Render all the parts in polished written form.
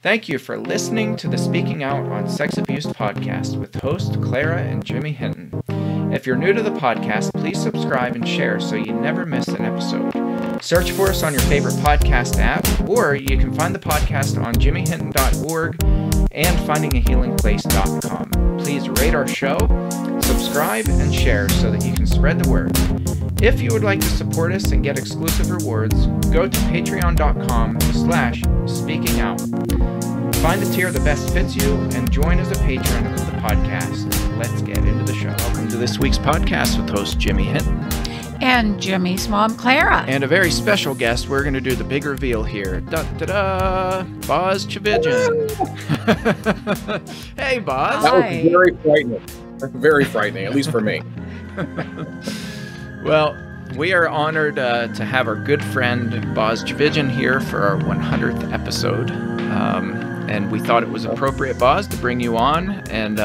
Thank you for listening to the Speaking Out on Sex Abuse podcast with host Clara and Jimmy Hinton. If you're new to the podcast, please subscribe and share so you never miss an episode. Search for us on your favorite podcast app, or you can find the podcast on jimmyhinton.org and findingahealingplace.com. Please rate our show, subscribe, and share so that you can spread the word. If you would like to support us and get exclusive rewards, go to patreon.com/speakingout. Find a tier that best fits you and join as a patron of the podcast. Let's get into the show. Welcome to this week's podcast with host Jimmy Hinton. And Jimmy's mom, Clara. And a very special guest. We're going to do the big reveal here. Da-da-da! Boz Tchividjian. Hey, Boz. That was very frightening. Very frightening, at least for me. Well, we are honored to have our good friend Boz Tchividjian here for our 100th episode. And we thought it was appropriate, Boz, to bring you on. And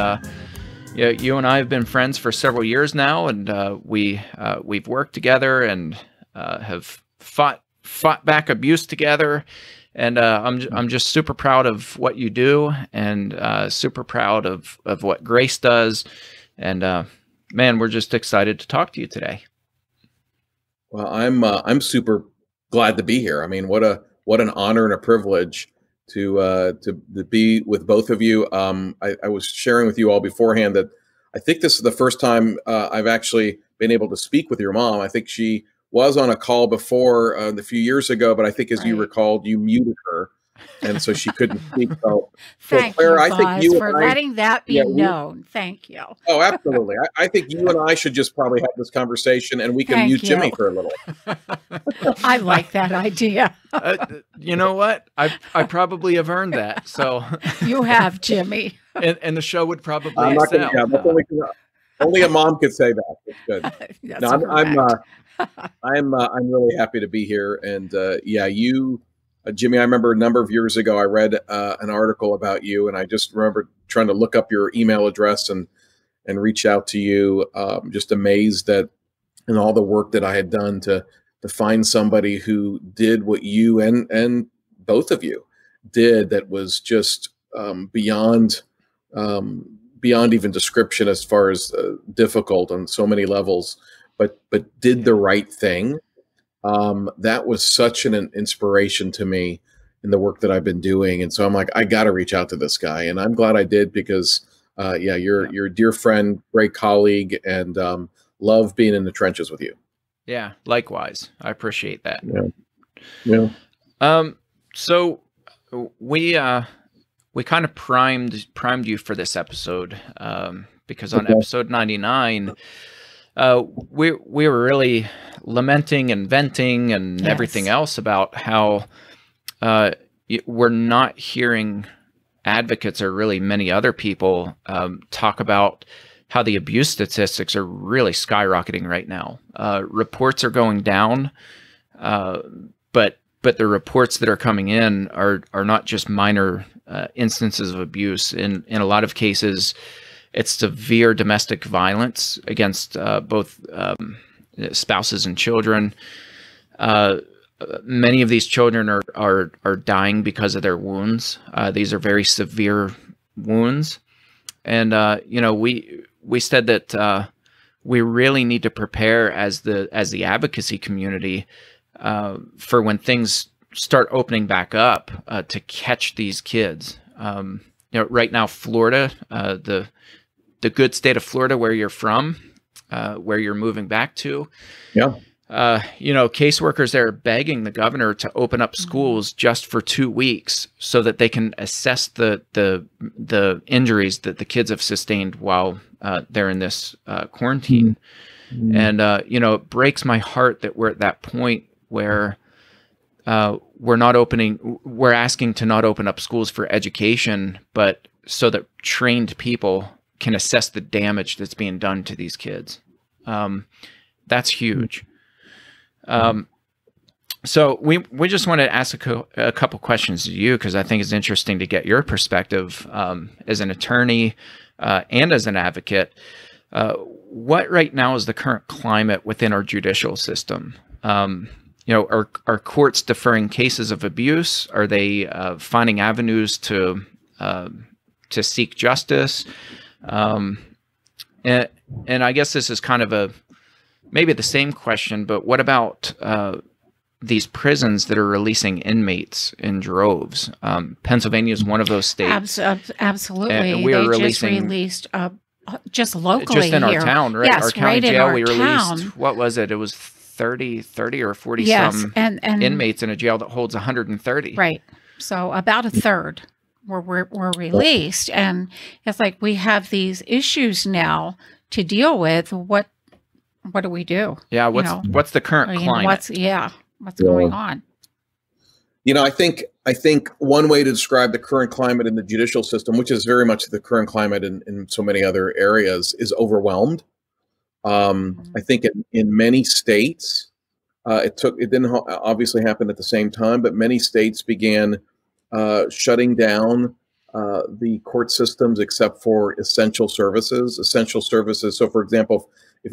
you and I have been friends for several years now, and we've worked together and have fought back abuse together. And I'm just super proud of what you do, and super proud of what G.R.A.C.E does. And man, we're just excited to talk to you today. Well, I'm super glad to be here. I mean, what an honor and a privilege to be with both of you. I was sharing with you all beforehand that I think this is the first time I've actually been able to speak with your mom. I think she was on a call before a few years ago, but I think as you recalled, you muted her, and so she couldn't speak. So, Thank Claire, you, Boz, for letting that be known. Thank you. Oh, absolutely. I think you and I should just probably have this conversation, and we can mute Jimmy for a little. I like that idea. You know what? I probably have earned that. So you have, Jimmy. And the show would probably excel. Only a mom could say that. That's good. That's I'm really happy to be here, and you. Jimmy, I remember a number of years ago, I read an article about you, and I just remember trying to look up your email address and reach out to you. Just amazed that in all the work that I had done to find somebody who did what you and both of you did that was just beyond even description as far as difficult on so many levels, but did the right thing. That was such an inspiration to me in the work that I've been doing. And so I'm like, I got to reach out to this guy. And I'm glad I did because, you're a dear friend, great colleague, and love being in the trenches with you. Yeah, likewise. I appreciate that. Yeah. So we kind of primed you for this episode because on episode 99, we were really lamenting and venting and everything else about how we're not hearing advocates or really many other people talk about how the abuse statistics are really skyrocketing right now. Reports are going down, but the reports that are coming in are not just minor instances of abuse. In a lot of cases, it's severe domestic violence against both spouses and children. Many of these children are dying because of their wounds. These are very severe wounds, and we said that we really need to prepare as the advocacy community for when things start opening back up to catch these kids. Right now, Florida, the good state of Florida, where you're from, where you're moving back to. Yeah. Caseworkers there are begging the governor to open up schools just for 2 weeks so that they can assess the injuries that the kids have sustained while they're in this quarantine. And, it breaks my heart that we're at that point where we're asking to not open up schools for education, but so that trained people can assess the damage that's being done to these kids. That's huge. So we just want to ask a couple questions to you, because I think it's interesting to get your perspective as an attorney and as an advocate. What right now is the current climate within our judicial system? are courts deferring cases of abuse? Are they finding avenues to seek justice? And I guess this is kind of maybe the same question, but what about these prisons that are releasing inmates in droves? Pennsylvania is one of those states. Absolutely. And we are just released just locally just in here. our town, right? Yes, our county right jail. In We our released town. What was it? It was 30 or 40 yes, some and inmates in a jail that holds 130. Right. So about a third were released, and it's like we have these issues now to deal with. What do we do? Yeah. What's the current climate? What's going on? I think one way to describe the current climate in the judicial system, which is very much the current climate in so many other areas, is overwhelmed. I think in many states, it didn't obviously happen at the same time, but many states began shutting down the court systems except for essential services. So, for example, if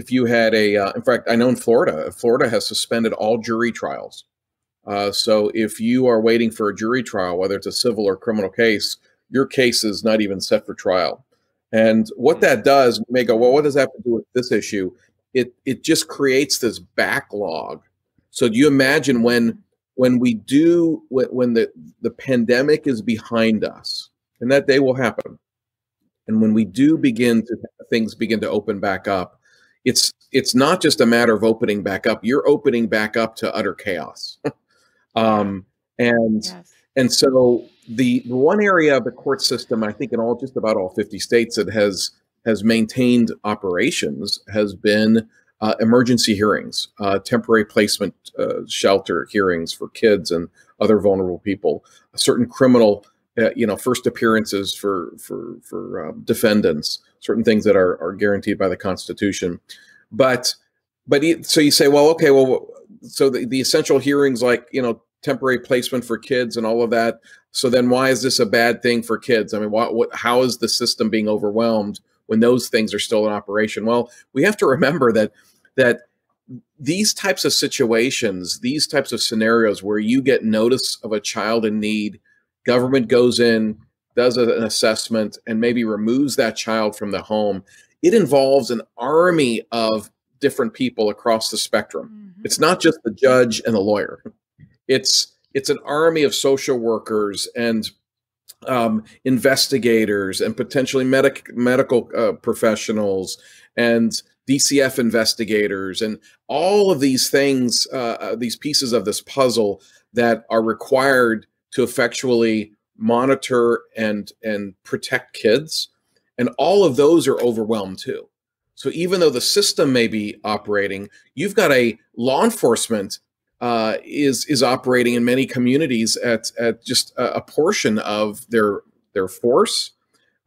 you had in fact, I know in Florida has suspended all jury trials. So if you are waiting for a jury trial, whether it's a civil or criminal case, your case is not even set for trial. And what that does, you may go, well, what does that have to do with this issue? It just creates this backlog. So do you imagine when the pandemic is behind us, and that day will happen, and when we do things begin to open back up, it's not just a matter of opening back up. You're opening back up to utter chaos. And so the one area of the court system, I think in just about all 50 states that has maintained operations has been emergency hearings, temporary placement shelter hearings for kids and other vulnerable people, certain criminal, first appearances for defendants, certain things that are guaranteed by the Constitution. So you say, well, okay, so the essential hearings, like, temporary placement for kids and all of that. So then why is this a bad thing for kids? I mean, how is the system being overwhelmed when those things are still in operation? Well, we have to remember that these types of situations, these types of scenarios where you get notice of a child in need, government goes in, does an assessment, and maybe removes that child from the home, it involves an army of different people across the spectrum. Mm-hmm. It's not just the judge and the lawyer. It's an army of social workers and investigators and potentially medical professionals and DCF investigators and all of these things, these pieces of this puzzle that are required to effectually monitor and protect kids. And all of those are overwhelmed too. So even though the system may be operating, you've got a law enforcement is operating in many communities at just a portion of their force.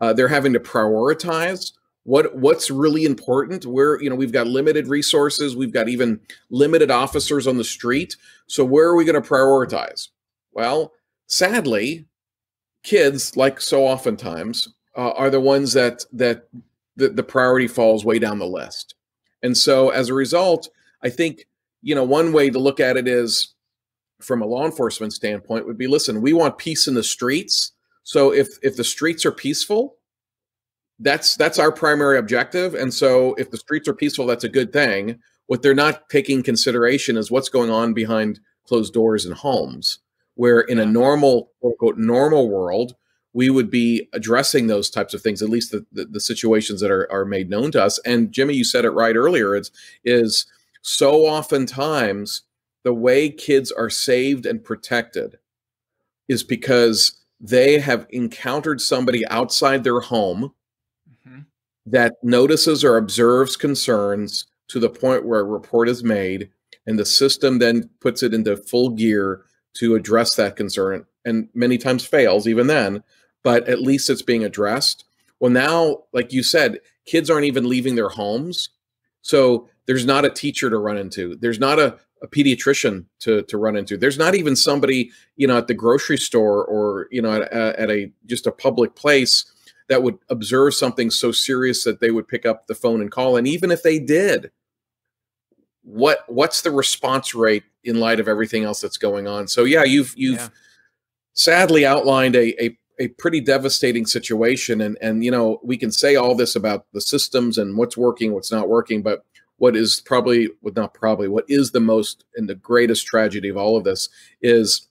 They're having to prioritize what's really important. We've got limited resources. We've got even limited officers on the street. So where are we going to prioritize? Well, sadly, kids, like so oftentimes, are the ones that the priority falls way down the list. And so as a result, I think, one way to look at it is from a law enforcement standpoint would be, listen, we want peace in the streets. So if the streets are peaceful, that's our primary objective. And so if the streets are peaceful, that's a good thing. What they're not taking consideration is what's going on behind closed doors in homes, where in a normal, quote unquote, normal world, we would be addressing those types of things, at least the situations that are made known to us. And Jimmy, you said it right earlier, is so oftentimes the way kids are saved and protected is because they have encountered somebody outside their home that notices or observes concerns to the point where a report is made, and the system then puts it into full gear to address that concern, and many times fails even then, but at least it's being addressed. Well, now, like you said, kids aren't even leaving their homes. So there's not a teacher to run into. There's not a pediatrician to run into. There's not even somebody, at the grocery store or, at just a public place that would observe something so serious that they would pick up the phone and call. And even if they did, what's the response rate in light of everything else that's going on? So yeah, you've sadly outlined a pretty devastating situation, and you know, we can say all this about the systems and what's working, what's not working, but what is what is the most and the greatest tragedy of all of this is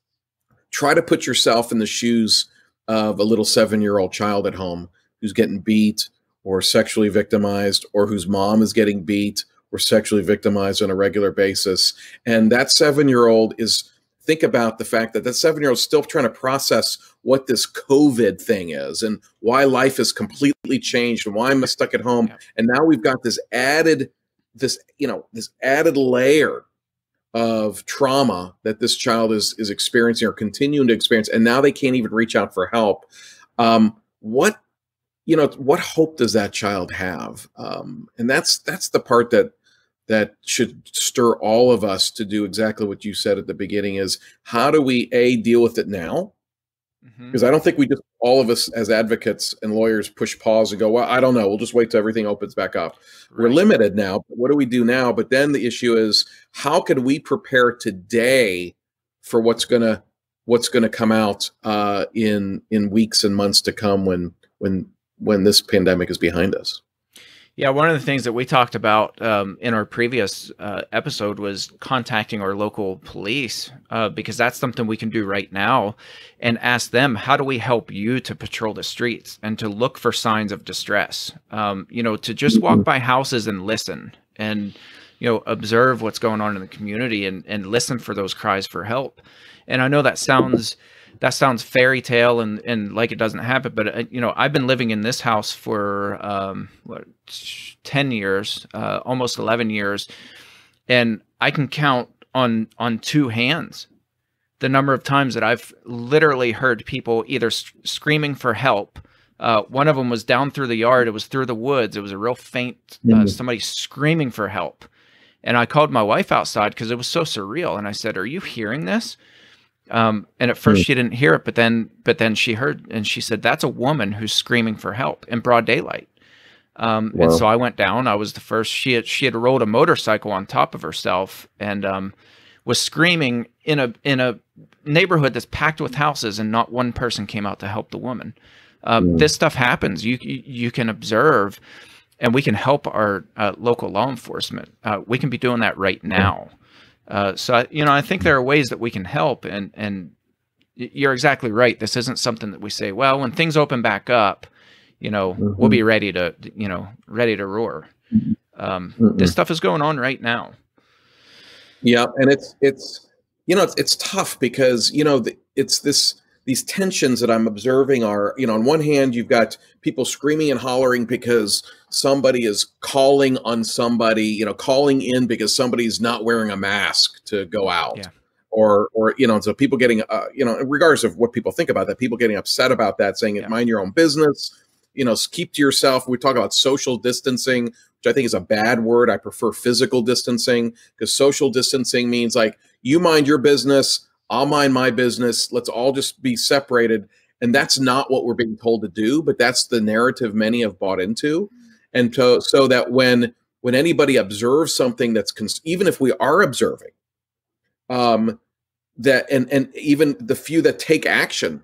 try to put yourself in the shoes of a little 7-year-old child at home who's getting beat or sexually victimized, or whose mom is getting beat or sexually victimized on a regular basis. And that 7-year-old is, think about the fact that that 7-year-old is still trying to process what this COVID thing is and why life is completely changed and why I'm stuck at home. Yeah. And now we've got this added layer of trauma that this child is experiencing or continuing to experience. And now they can't even reach out for help. What hope does that child have? And that's the part that should stir all of us to do exactly what you said at the beginning, is how do we deal with it now? Because I don't think we just, all of us as advocates and lawyers, push pause and go, well, I don't know, we'll just wait till everything opens back up. Right. We're limited now, but what do we do now? But then the issue is, how can we prepare today for what's gonna come out in weeks and months to come when this pandemic is behind us? Yeah, one of the things that we talked about in our previous episode was contacting our local police, because that's something we can do right now, and ask them, how do we help you to patrol the streets and to look for signs of distress? To just walk by houses and listen, and observe what's going on in the community, and listen for those cries for help. And I know that sounds fairy tale and like it doesn't happen, but I've been living in this house for 10 years, almost 11 years, and I can count on 2 hands the number of times that I've literally heard people either screaming for help. One of them was down through the yard. It was through the woods. It was a real faint, somebody screaming for help. And I called my wife outside because it was so surreal. And I said, "Are you hearing this?" And at first she didn't hear it, but then she heard, and she said, "That's a woman who's screaming for help in broad daylight." Wow. And so I went down. I was the first. She had rolled a motorcycle on top of herself and was screaming in a neighborhood that's packed with houses, and not one person came out to help the woman. This stuff happens. You can observe, and we can help our local law enforcement. We can be doing that right now. So I think there are ways that we can help, and you're exactly right. This isn't something that we say, well, when things open back up, we'll be ready to roar. This stuff is going on right now. Yeah. And it's tough because, it's these tensions that I'm observing are, on one hand, you've got people screaming and hollering because somebody is calling on somebody, calling in because somebody's not wearing a mask to go out. Yeah. Or so people getting, regardless of what people think about that, people getting upset about that, saying, mind your own business, keep to yourself. We talk about social distancing, which I think is a bad word. I prefer physical distancing, because social distancing means like, you mind your business, I'll mind my business. Let's all just be separated. And that's not what we're being told to do, but that's the narrative many have bought into. And so that when anybody observes something that's, even if we are observing, that, and even the few that take action,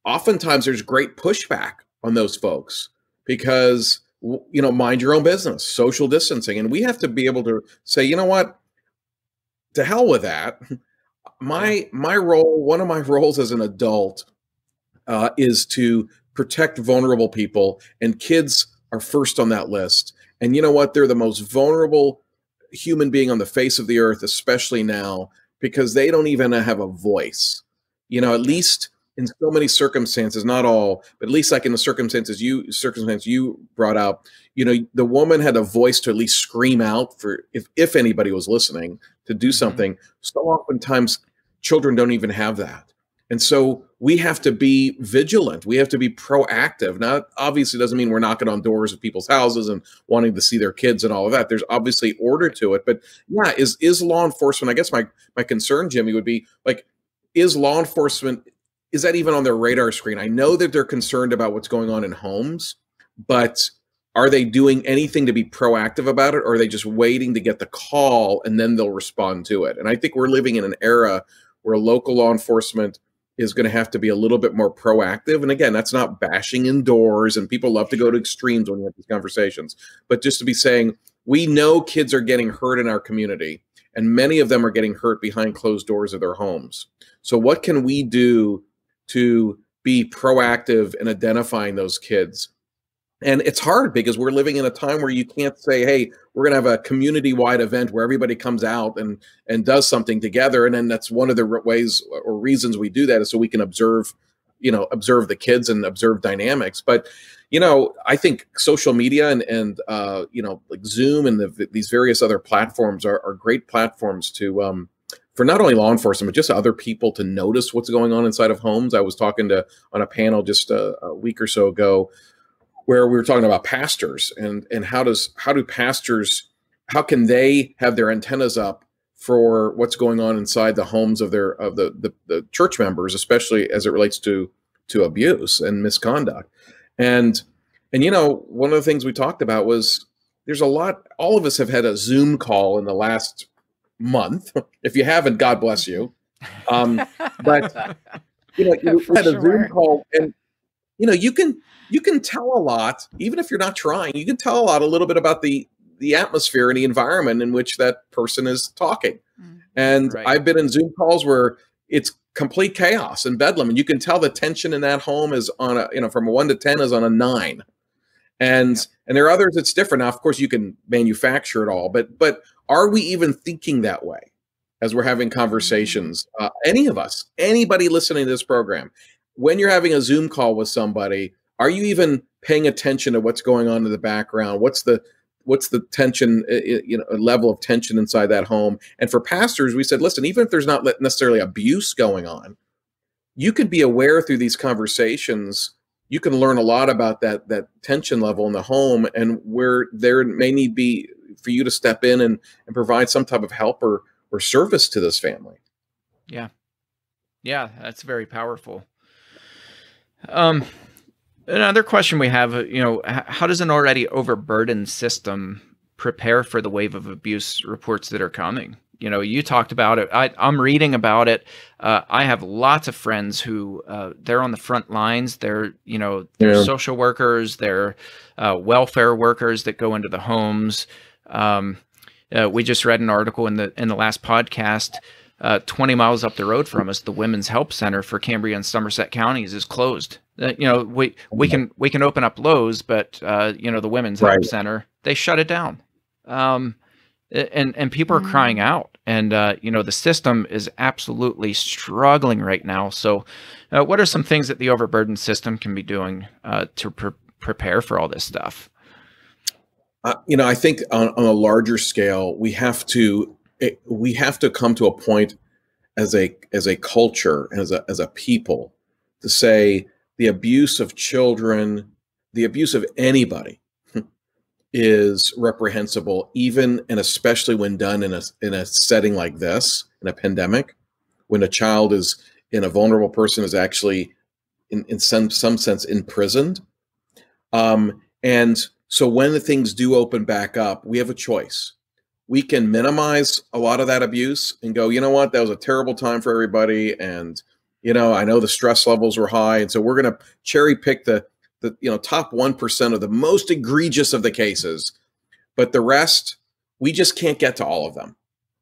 oftentimes there's great pushback on those folks because, mind your own business, social distancing. And we have to be able to say, you know what, to hell with that. My role, one of my roles as an adult, is to protect vulnerable people, and kids are first on that list. And you know what? They're the most vulnerable human being on the face of the earth, especially now, because they don't even have a voice. At least in so many circumstances, not all, but at least like in the circumstance you brought out, the woman had a voice to at least scream out for, if anybody was listening, to do something. So oftentimes children don't even have that. And so we have to be vigilant. We have to be proactive. Now, obviously doesn't mean we're knocking on doors of people's houses and wanting to see their kids and all of that. There's obviously order to it. But yeah, is law enforcement, I guess my concern, Jimmy, would be like, is law enforcement, is that even on their radar screen? I know that they're concerned about what's going on in homes, but are they doing anything to be proactive about it, or are they just waiting to get the call and then they'll respond to it? And I think we're living in an era where local law enforcement is going to have to be a little bit more proactive. And again, that's not bashing indoors, and people love to go to extremes when we have these conversations, but just to be saying, we know kids are getting hurt in our community, and many of them are getting hurt behind closed doors of their homes. So what can we do to be proactive in identifying those kids? And it's hard because we're living in a time where you can't say, hey, we're going to have a community-wide event where everybody comes out and does something together. And then that's one of the ways or reasons we do that is so we can observe the kids and observe dynamics. But, I think social media and like Zoom and these various other platforms are great platforms to for not only law enforcement, but just other people to notice what's going on inside of homes. I was talking on a panel just a week or so ago where we were talking about pastors and how can they have their antennas up for what's going on inside the homes of the church members, especially as it relates to abuse and misconduct. And one of the things we talked about was there's all of us have had a Zoom call in the last month. If you haven't, God bless you. But you had a Zoom call, and you can tell a lot, even if you're not trying. You can tell a little bit about the atmosphere and the environment in which that person is talking. And right. I've been in Zoom calls where it's complete chaos and bedlam, and you can tell the tension in that home is on from a 1 to 10 is on a 9. And there are others it's different. Now, of course, you can manufacture it all, but are we even thinking that way as we're having conversations? Any of us, anybody listening to this program, when you're having a Zoom call with somebody, are you even paying attention to what's going on in the background? What's the tension, level of tension inside that home? And for pastors, we said, listen, even if there's not necessarily abuse going on, you could be aware through these conversations. You can learn a lot about that tension level in the home, and where there may need be for you to step in and provide some type of help or service to this family. Yeah. Yeah, that's very powerful. Another question we have, how does an already overburdened system prepare for the wave of abuse reports that are coming? You talked about it. I'm reading about it. I have lots of friends who they're on the front lines. They're social workers. They're welfare workers that go into the homes. We just read an article in the last podcast. 20 miles up the road from us, the Women's Help Center for Cambria and Somerset counties is closed. We can open up Lowe's, but the Women's Help Center, they shut it down. And people are crying out, and the system is absolutely struggling right now. So what are some things that the overburdened system can be doing to prepare for all this stuff? I think on a larger scale, we have to come to a point as a culture, as a people, to say the abuse of children, the abuse of anybody is reprehensible, even and especially when done in a setting like this, in a pandemic, when a child is in a vulnerable person is actually in some sense imprisoned. And so when the things do open back up, we have a choice. We can minimize a lot of that abuse and go, you know what, that was a terrible time for everybody. And, I know the stress levels were high. And so we're going to cherry pick the top 1% of the most egregious of the cases, but the rest, we just can't get to all of them.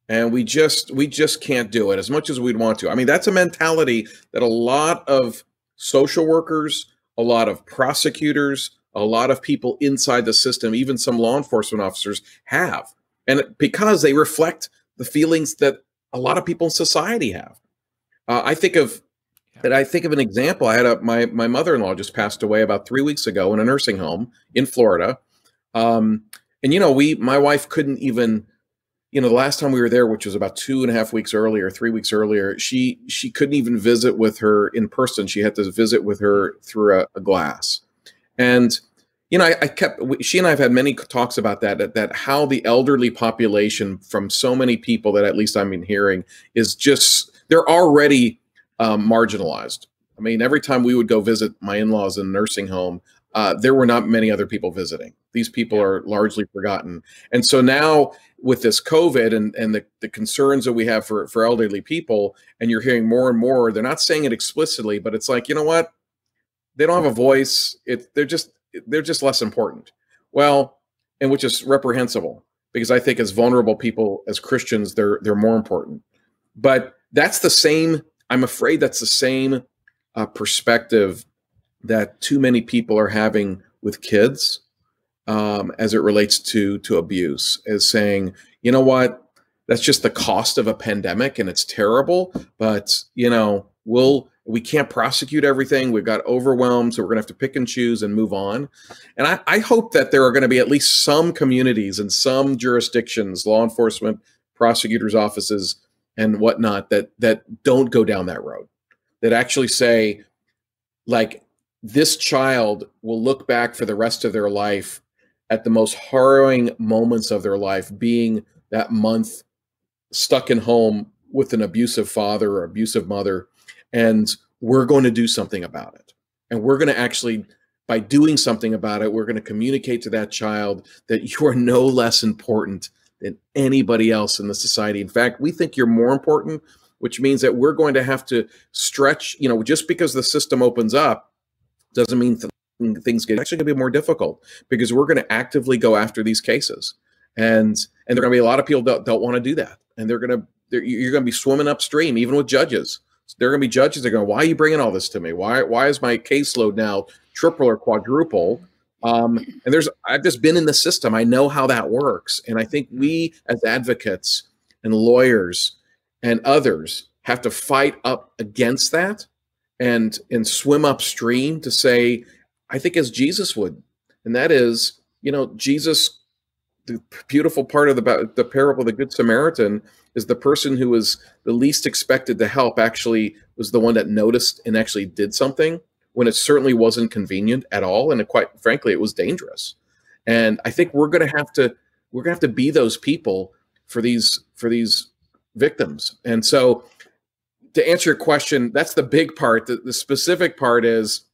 And we just can't do it as much as we'd want to. I mean, that's a mentality that a lot of social workers, a lot of prosecutors, a lot of people inside the system, even some law enforcement officers have. And because they reflect the feelings that a lot of people in society have. I think of an example. I had my mother-in-law just passed away about 3 weeks ago in a nursing home in Florida. And my wife couldn't even, the last time we were there, which was about 2.5 weeks earlier, 3 weeks earlier, she couldn't even visit with her in person. She had to visit with her through a glass. And she and I have had many talks about that how the elderly population from so many people that at least I've been hearing is they're already marginalized. I mean, every time we would go visit my in-laws in a nursing home, there were not many other people visiting. These people are largely forgotten. And so now with this COVID and the concerns that we have for elderly people, and you're hearing more and more, they're not saying it explicitly, but it's like, you know what? They don't have a voice. They're just less important. Well, and which is reprehensible, because I think as vulnerable people, as Christians, they're more important. But that's the same, I'm afraid that's the same perspective that too many people are having with kids as it relates to abuse, as saying, you know what, that's just the cost of a pandemic and it's terrible, but you know, we can't prosecute everything. We've got overwhelmed, so we're gonna have to pick and choose and move on. And I hope that there are gonna be at least some communities and some jurisdictions, law enforcement, prosecutors' offices and whatnot, that don't go down that road, that actually say, like, this child will look back for the rest of their life at the most harrowing moments of their life, being that month stuck in home with an abusive father or abusive mother, and we're going to do something about it. And we're going to actually, by doing something about it, we're going to communicate to that child that you are no less important than anybody else in the society. In fact, we think you're more important, which means that we're going to have to stretch, you know, just because the system opens up doesn't mean things get actually going to be more difficult, because we're going to actively go after these cases. And there are going to be a lot of people that don't want to do that. And you're going to be swimming upstream, even with judges. There are going to be judges that are going, why are you bringing all this to me? Why is my caseload now triple or quadruple? And I've just been in the system. I know how that works. And I think we as advocates and lawyers and others have to fight up against that and swim upstream to say, I think as Jesus would. And that is, you know, Jesus, the beautiful part of the parable of the Good Samaritan is the person who was the least expected to help actually was the one that noticed and actually did something when it certainly wasn't convenient at all. And quite frankly, it was dangerous. And I think we're going to have to be those people for these victims. And so to answer your question, that's the big part. The specific part is,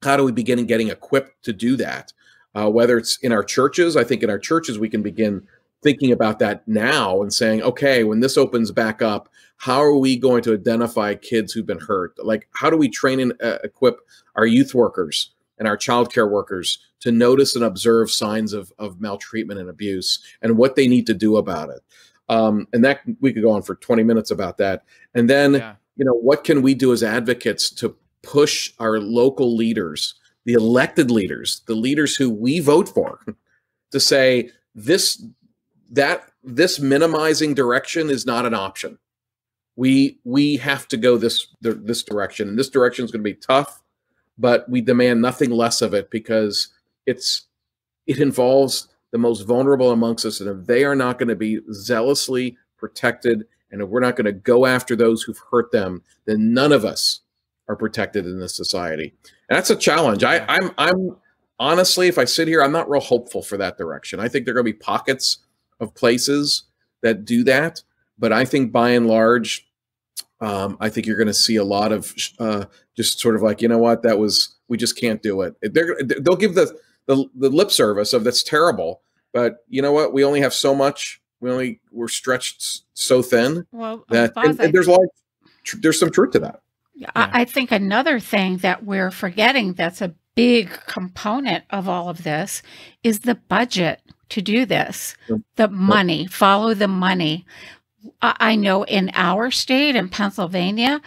how do we begin getting equipped to do that? Whether it's in our churches, I think in our churches, we can begin thinking about that now and saying, okay, when this opens back up, how are we going to identify kids who've been hurt? Like, how do we train and equip our youth workers and our childcare workers to notice and observe signs of maltreatment and abuse and what they need to do about it? And that we could go on for 20 minutes about that. And then, you know, what can we do as advocates to push our local leaders, the elected leaders, the leaders who we vote for, to say this minimizing direction is not an option. We have to go this direction, and this direction is going to be tough, but we demand nothing less of it, because it involves the most vulnerable amongst us, and if they are not going to be zealously protected, and if we're not going to go after those who've hurt them, then none of us are protected in this society. And that's a challenge. I'm honestly, if I sit here, I'm not real hopeful for that direction. I think there are going to be pockets of places that do that, but I think by and large, I think you're going to see a lot of just sort of like, you know what, we just can't do it. They'll give the lip service of that's terrible, but you know what, we only have so much. We're stretched so thin that there's some truth to that. I think another thing that we're forgetting that's a big component of all of this is the budget to do this. The money, follow the money. I know in our state, in Pennsylvania,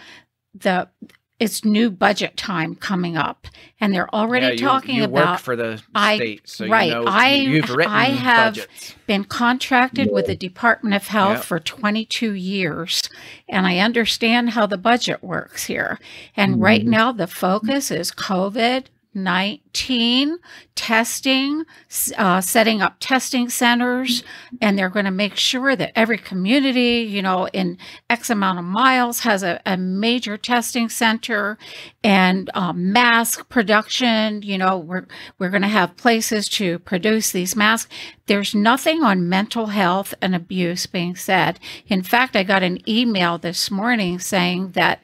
it's new budget time coming up, and they're already talking about. You work for the state, so right. You know, you've written I have budgets. been contracted with the Department of Health for 22 years, and I understand how the budget works here. And right now, the focus is COVID-19 testing, setting up testing centers, and they're going to make sure that every community, you know, in X amount of miles has a major testing center, and mask production. You know, we're going to have places to produce these masks. There's nothing on mental health and abuse being said. In fact, I got an email this morning saying that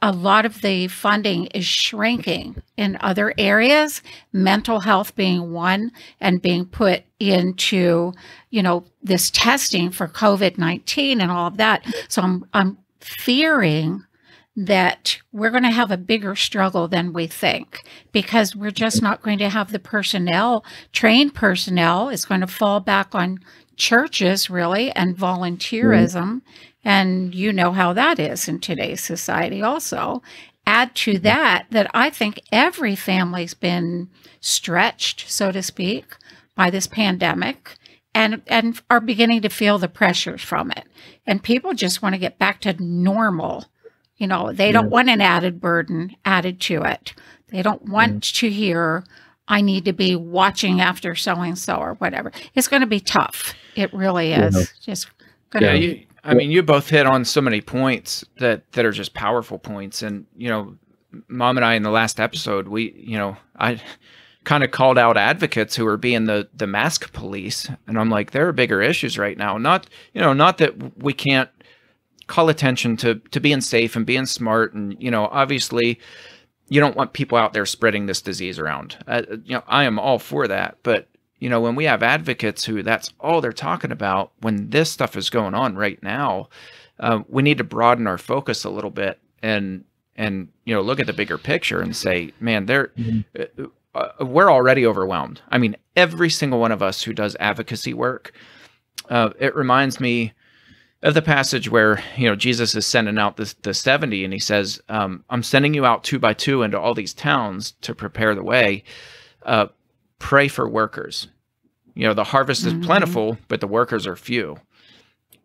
a lot of the funding is shrinking in other areas, mental health being one, and being put into, this testing for COVID-19 and all of that. So I'm fearing that we're going to have a bigger struggle than we think, because we're just not going to have the personnel, trained personnel. It's going to fall back on churches, really, and volunteerism. And you know how that is in today's society also. Add to that I think every family's been stretched, so to speak, by this pandemic, and are beginning to feel the pressures from it. And people just want to get back to normal. They don't want an added burden added to it. They don't want to hear, I need to be watching after so-and-so or whatever. It's going to be tough. It really is. Just going to be. You both hit on so many points that are just powerful points. And, Mom and I, in the last episode, I kind of called out advocates who are being the mask police. And I'm like, there are bigger issues right now. Not that we can't call attention to being safe and being smart. And, obviously you don't want people out there spreading this disease around. I am all for that. But, when we have advocates who that's all they're talking about, when this stuff is going on right now, we need to broaden our focus a little bit and look at the bigger picture and say, man, we're already overwhelmed. I mean, every single one of us who does advocacy work, it reminds me of the passage where, Jesus is sending out the 70, and he says, I'm sending you out 2 by 2 into all these towns to prepare the way. Pray for workers. The harvest is plentiful, but the workers are few.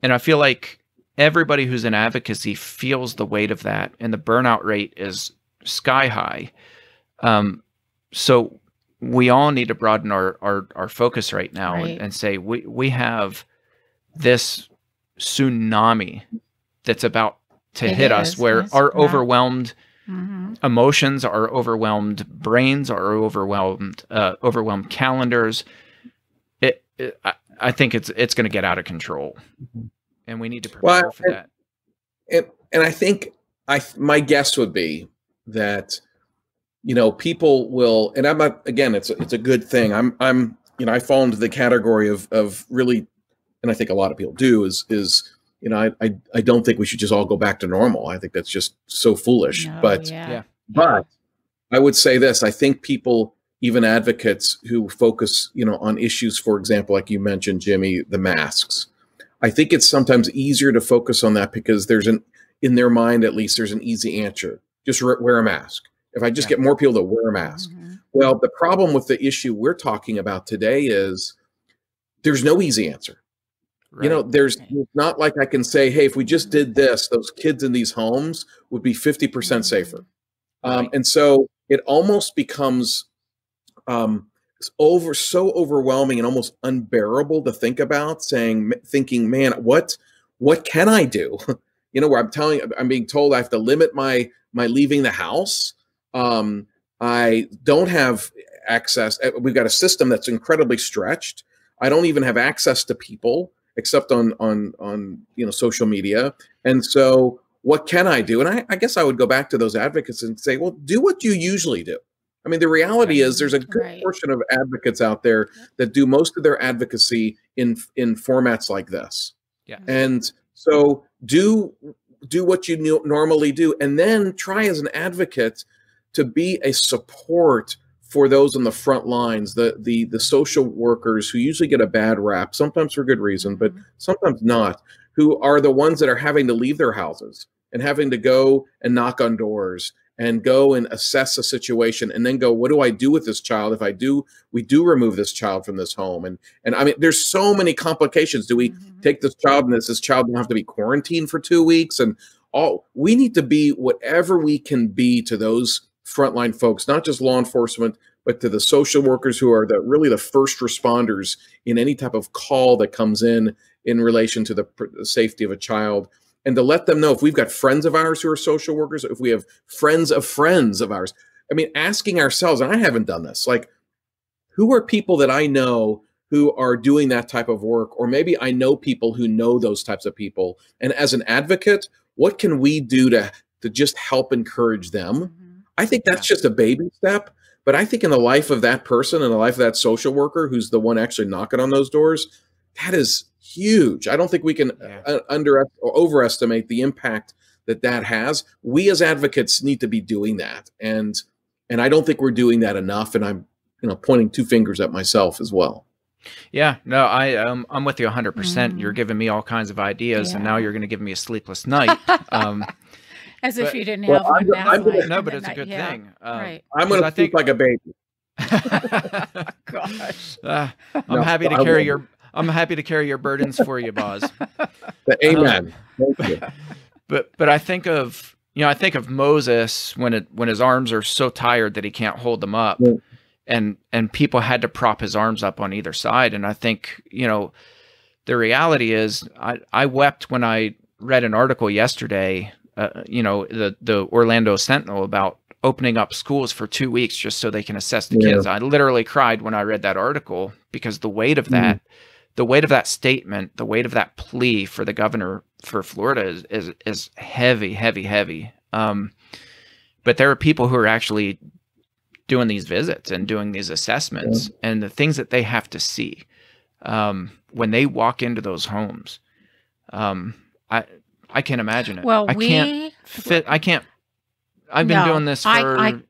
And I feel like everybody who's in advocacy feels the weight of that, and the burnout rate is sky high. So we all need to broaden our focus right now and say, we have this tsunami that's about to hit us, where our overwhelmed emotions, our overwhelmed brains, our overwhelmed calendars. I think it's going to get out of control, and we need to prepare for that. And I think my guess would be that people will, and I'm not, again, it's a good thing. I fall into the category of really, and I think a lot of people do, is I don't think we should just all go back to normal. I think that's just so foolish. But I would say this: I think people, even advocates who focus, on issues, for example, like you mentioned, Jimmy, the masks. I think it's sometimes easier to focus on that because in their mind, at least, there's an easy answer. Just wear a mask. If I just get more people to wear a mask. Well, the problem with the issue we're talking about today is there's no easy answer. There's not like I can say, hey, if we just did this, those kids in these homes would be 50% safer. And so it almost becomes so overwhelming and almost unbearable to think about, thinking, man, what can I do? Where I'm being told I have to limit my leaving the house. I don't have access. We've got a system that's incredibly stretched. I don't even have access to people except on social media. And so what can I do? And I guess I would go back to those advocates and say, well, do what you usually do. I mean, the reality is there's a good portion of advocates out there that do most of their advocacy in formats like this. And so do what you normally do, and then try as an advocate to be a support for those on the front lines, the social workers who usually get a bad rap, sometimes for good reason, but sometimes not, who are the ones that are having to leave their houses and having to go and knock on doors and go and assess a situation and then go, what do I do with this child if we do remove this child from this home? And I mean, there's so many complications. Do we take this child and this child will have to be quarantined for 2 weeks? And we need to be whatever we can be to those frontline folks, not just law enforcement, but to the social workers who are really the first responders in any type of call that comes in relation to the safety of a child. And to let them know, if we've got friends of ours who are social workers, if we have friends of ours, I mean, asking ourselves, and I haven't done this, like, who are people that I know who are doing that type of work? Or maybe I know people who know those types of people. And as an advocate, what can we do to just help encourage them. Mm-hmm. I think that's just a baby step. But I think in the life of that person and the life of that social worker who's the one actually knocking on those doors, that is huge. I don't think we can under or overestimate the impact that has. We as advocates need to be doing that. And I don't think we're doing that enough. And I'm, pointing two fingers at myself as well. Yeah, no, I'm with you 100%. You're giving me all kinds of ideas, and now you're going to give me a sleepless night. As if you didn't have one last night. No, but it's a good thing. Right. I'm going to think like a baby. Gosh. I'm happy to carry your burdens for you, Boz. Amen. Thank you. But I think of Moses when his arms are so tired that he can't hold them up, and people had to prop his arms up on either side. And I think the reality is I wept when I read an article yesterday, the Orlando Sentinel, about opening up schools for 2 weeks just so they can assess the kids. I literally cried when I read that article, because the weight of that. The weight of that statement, the weight of that plea for the governor for Florida is heavy, heavy, heavy. But there are people who are actually doing these visits and doing these assessments, and the things that they have to see when they walk into those homes. I can't imagine it. Well, I've been doing this for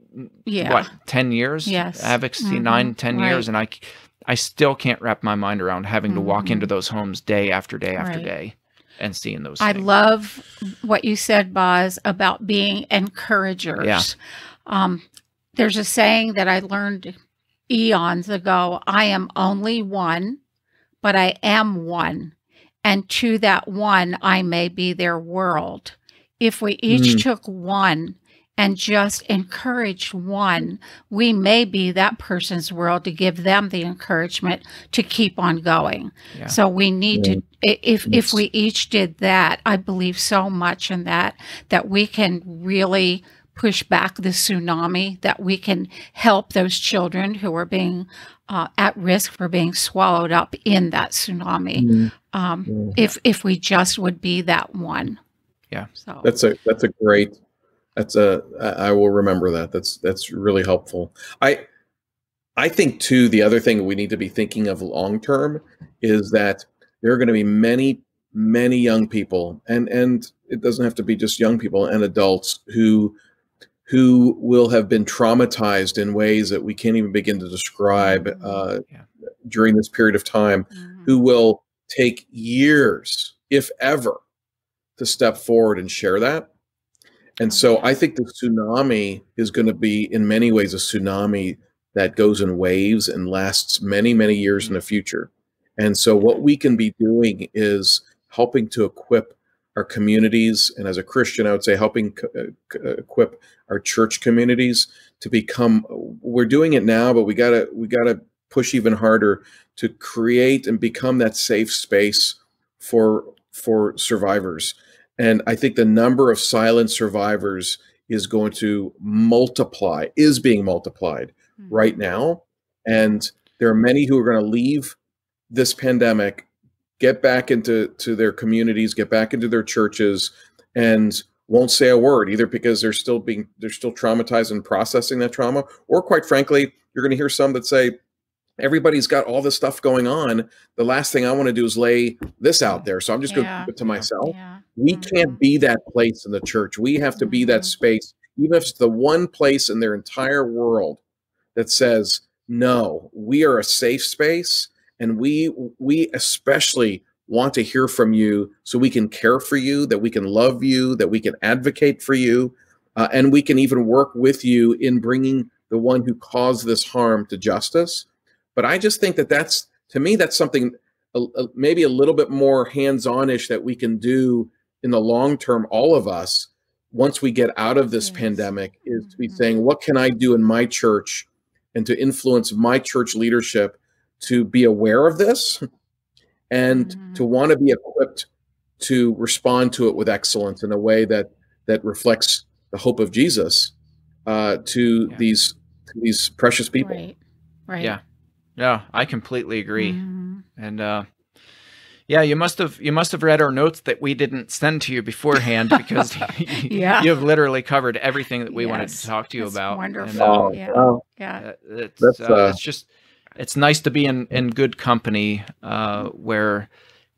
what, 10 years? Yes. Advocacy, 9-10 years, and I still can't wrap my mind around having to walk into those homes day after day after day and seeing those things. I love what you said, Boz, about being encouragers. Yeah. There's a saying that I learned eons ago: I am only one, but I am one. And to that one, I may be their world. If we each took one and just encouraged one, we may be that person's world to give them the encouragement to keep on going. Yeah. So we need to, if we each did that, I believe so much in that we can really push back the tsunami, that we can help those children who are being at risk for being swallowed up in that tsunami. If we just would be that one. Yeah. So that's a great. I will remember that. That's really helpful. I think too, the other thing we need to be thinking of long term is that there are going to be many, many young people, and it doesn't have to be just young people, and adults who will have been traumatized in ways that we can't even begin to describe during this period of time, who will take years, if ever, to step forward and share that. And so I think the tsunami is going to be, in many ways, a tsunami that goes in waves and lasts many, many years in the future. And so what we can be doing is helping to equip our communities. And as a Christian, I would say helping equip our church communities to become, we're doing it now, but we gotta push even harder to create and become that safe space for survivors. And I think the number of silent survivors is going to multiply, is being multiplied right now. And there are many who are going to leave this pandemic, get back into their communities, get back into their churches, and won't say a word, either because they're still traumatized and processing that trauma, or quite frankly, you're going to hear some that say, everybody's got all this stuff going on. The last thing I want to do is lay this out there. So I'm just going to keep it to myself. Yeah. We can't be that place in the church. We have to be that space, even if it's the one place in their entire world that says, no, we are a safe space. And we especially want to hear from you so we can care for you, that we can love you, that we can advocate for you, and we can even work with you in bringing the one who caused this harm to justice. But I just think that's, to me, that's something maybe a little bit more hands-on-ish that we can do in the long term, all of us, once we get out of this pandemic, is to be saying, what can I do in my church and to influence my church leadership to be aware of this and to want to be equipped to respond to it with excellence in a way that reflects the hope of Jesus to these precious people. Right. Yeah. Yeah, I completely agree. And Yeah, you must have read our notes that we didn't send to you beforehand, because you have literally covered everything that we wanted to talk to you about. Wonderful. And, yeah. It's nice to be in good company where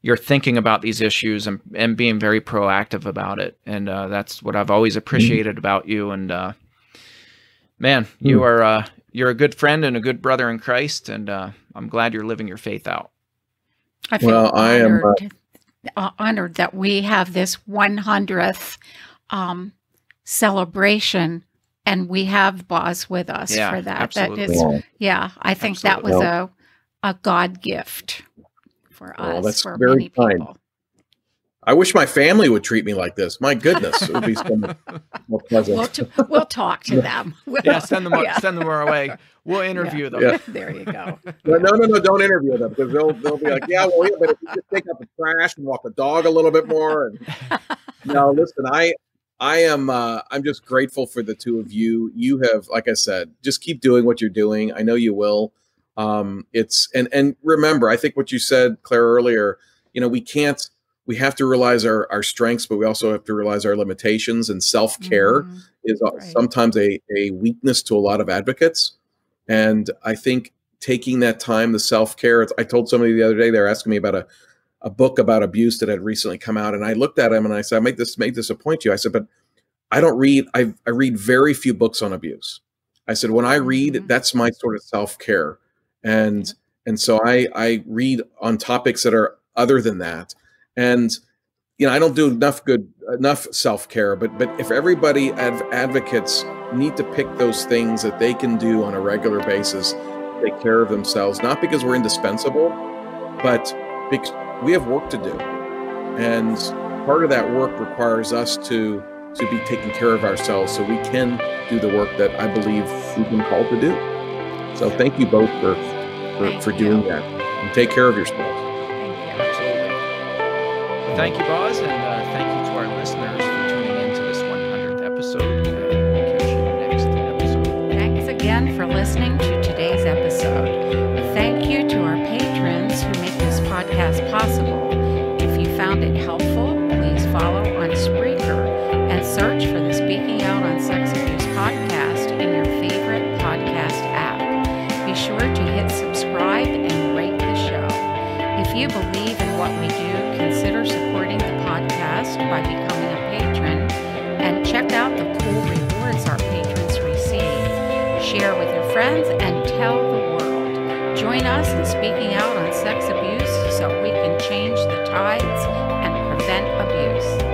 you're thinking about these issues and being very proactive about it. And that's what I've always appreciated about you. And man, you're a good friend and a good brother in Christ. And I'm glad you're living your faith out. I feel honored that we have this 100th celebration, and we have Boz with us for that. Absolutely. That is, I think that was a God gift for us. That's for very many kind. people. I wish my family would treat me like this. My goodness, it would be so much more pleasant. We'll talk to them. Send them our way. We'll interview them. Yeah. There you go. No, don't interview them, because they'll be like, but if you just take out the trash and walk the dog a little bit more. And no, listen, I'm just grateful for the two of you. You have, like I said, just keep doing what you're doing. I know you will. And remember, I think what you said, Claire, earlier, we have to realize our strengths, but we also have to realize our limitations, and self-care is sometimes a weakness to a lot of advocates. And I think taking that time, the self-care, I told somebody the other day, they were asking me about a book about abuse that had recently come out. And I looked at him and I said, I made this a point to you. I said, but I don't read, I read very few books on abuse. I said, when I read, that's my sort of self-care. And so I read on topics that are other than that. And, I don't do enough self-care, but if everybody advocates need to pick those things that they can do on a regular basis, take care of themselves, not because we're indispensable, but because we have work to do. And part of that work requires us to be taking care of ourselves so we can do the work that I believe we've been called to do. So thank you both for doing that. And take care of yourselves. Thank you, Boz, and thank you to our listeners for tuning into this 100th episode. We'll catch you in the next episode. Thanks again for listening to today's episode. Thank you to our patrons who make this podcast possible. If you found it helpful, please follow on Spreaker and search for the Speaking Out on Sex Abuse podcast in your favorite podcast app. Be sure to hit subscribe and rate the show. If you believe in what we do, consider supporting the podcast by becoming a patron, and check out the cool rewards our patrons receive. Share with your friends and tell the world. Join us in speaking out on sex abuse so we can change the tides and prevent abuse.